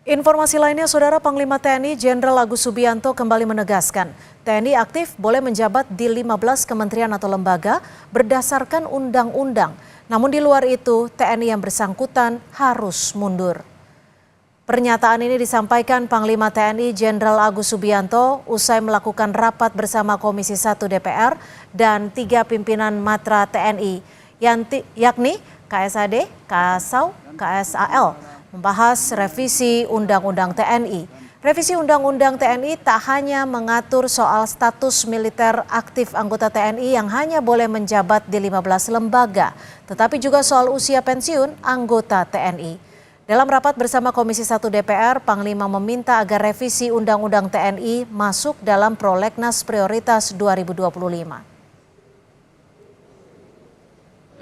Informasi lainnya, Saudara Panglima TNI Jenderal Agus Subianto kembali menegaskan, TNI aktif boleh menjabat di 15 kementerian atau lembaga berdasarkan undang-undang. Namun di luar itu, TNI yang bersangkutan harus mundur. Pernyataan ini disampaikan Panglima TNI Jenderal Agus Subianto usai melakukan rapat bersama Komisi 1 DPR dan 3 pimpinan matra TNI, yakni KSAD, KSAU, KSAL, membahas revisi Undang-Undang TNI. Revisi Undang-Undang TNI tak hanya mengatur soal status militer aktif anggota TNI yang hanya boleh menjabat di 15 lembaga, tetapi juga soal usia pensiun anggota TNI. Dalam rapat bersama Komisi 1 DPR, Panglima meminta agar revisi Undang-Undang TNI masuk dalam Prolegnas Prioritas 2025.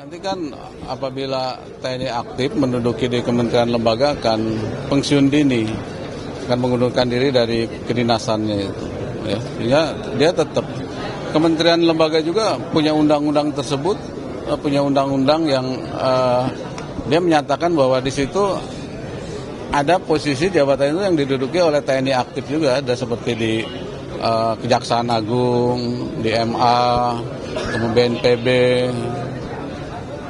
Nanti kan apabila TNI aktif menduduki di kementerian lembaga akan pensiun dini, akan mengundurkan diri dari kedinasannya itu. Ya, sehingga dia tetap kementerian lembaga juga punya undang-undang tersebut, punya undang-undang yang dia menyatakan bahwa di situ ada posisi jabatan itu yang diduduki oleh TNI aktif juga, ada seperti di Kejaksaan Agung, di MA, kemudian BNPB.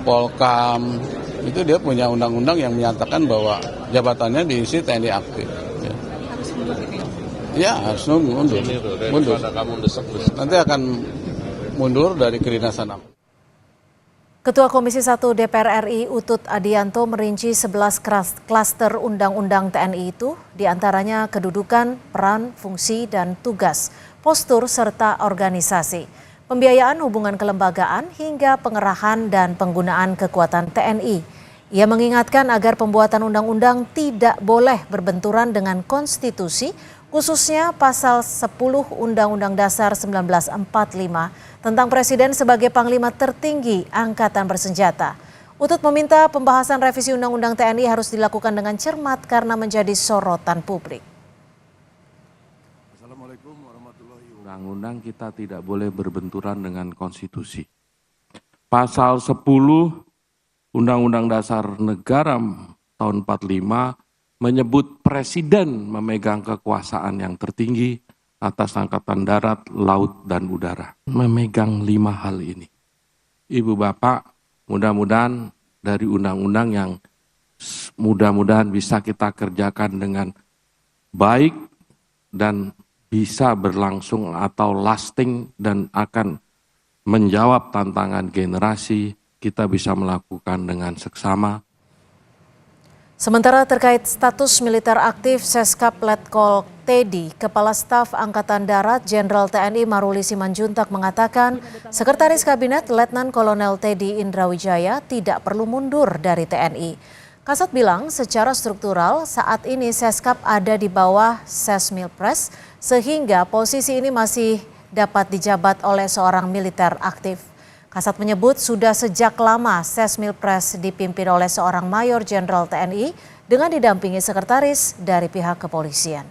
Polkam, itu dia punya undang-undang yang menyatakan bahwa jabatannya diisi TNI aktif. Ya. Harus mundur gitu ya? Ya, harus mundur. Mundur. Nanti akan mundur dari kedinasan. Ketua Komisi 1 DPR RI Utut Adianto merinci 11 klaster Undang-Undang TNI itu, diantaranya kedudukan, peran, fungsi, dan tugas, postur, serta organisasi, pembiayaan hubungan kelembagaan hingga pengerahan dan penggunaan kekuatan TNI. Ia mengingatkan agar pembuatan undang-undang tidak boleh berbenturan dengan konstitusi, khususnya pasal 10 Undang-Undang Dasar 1945 tentang Presiden sebagai Panglima tertinggi Angkatan Bersenjata. Utut meminta pembahasan revisi Undang-Undang TNI harus dilakukan dengan cermat karena menjadi sorotan publik. Undang-undang kita tidak boleh berbenturan dengan konstitusi. Pasal 10 Undang-Undang Dasar Negara tahun 45 menyebut presiden memegang kekuasaan yang tertinggi atas angkatan darat, laut, dan udara. Memegang 5 hal ini. Ibu Bapak, mudah-mudahan dari undang-undang yang mudah-mudahan bisa kita kerjakan dengan baik dan bisa berlangsung atau lasting dan akan menjawab tantangan generasi, kita bisa melakukan dengan seksama. Sementara terkait status militer aktif Seskap Letkol Teddy, Kepala Staf Angkatan Darat Jenderal TNI Maruli Simanjuntak mengatakan Sekretaris Kabinet Letnan Kolonel Teddy Indrawijaya tidak perlu mundur dari TNI. Kasat bilang secara struktural saat ini Seskap ada di bawah Sesmilpres sehingga posisi ini masih dapat dijabat oleh seorang militer aktif. Kasat menyebut sudah sejak lama Sesmilpres dipimpin oleh seorang Mayor Jenderal TNI dengan didampingi sekretaris dari pihak kepolisian.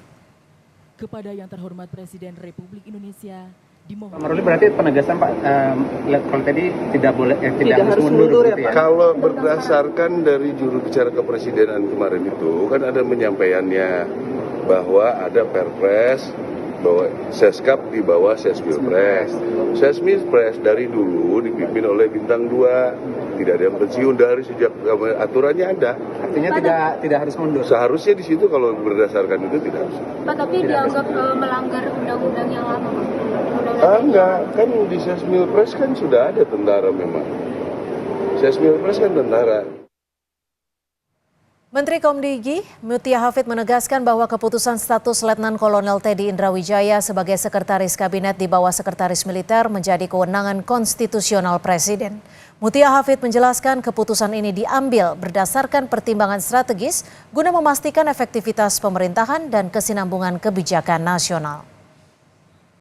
Kepada yang terhormat Presiden Republik Indonesia, dimohon. Maruli, berarti penegasan Pak Letkol tadi tidak boleh tidak harus mundur ya, Pak? Kalau berdasarkan dari juru bicara kepresidenan kemarin itu kan ada penyampaiannya bahwa ada Perpres bahwa Seskap di bawah Sesmilpres. Sesmilpres dari dulu dipimpin oleh bintang 2, tidak ada yang pensiun dari sejak aturannya ada. Artinya tidak harus mundur. Seharusnya di situ kalau berdasarkan itu tidak harus. Pak, tapi dianggap melanggar undang-undang yang lama. Enggak, kan di Sesmilpres kan sudah ada tentara memang. Sesmilpres kan tentara. Menteri Komdigi Mutia Hafid menegaskan bahwa keputusan status Letnan Kolonel Teddy Indrawijaya sebagai Sekretaris Kabinet di bawah Sekretaris Militer menjadi kewenangan konstitusional Presiden. Mutia Hafid menjelaskan keputusan ini diambil berdasarkan pertimbangan strategis guna memastikan efektivitas pemerintahan dan kesinambungan kebijakan nasional.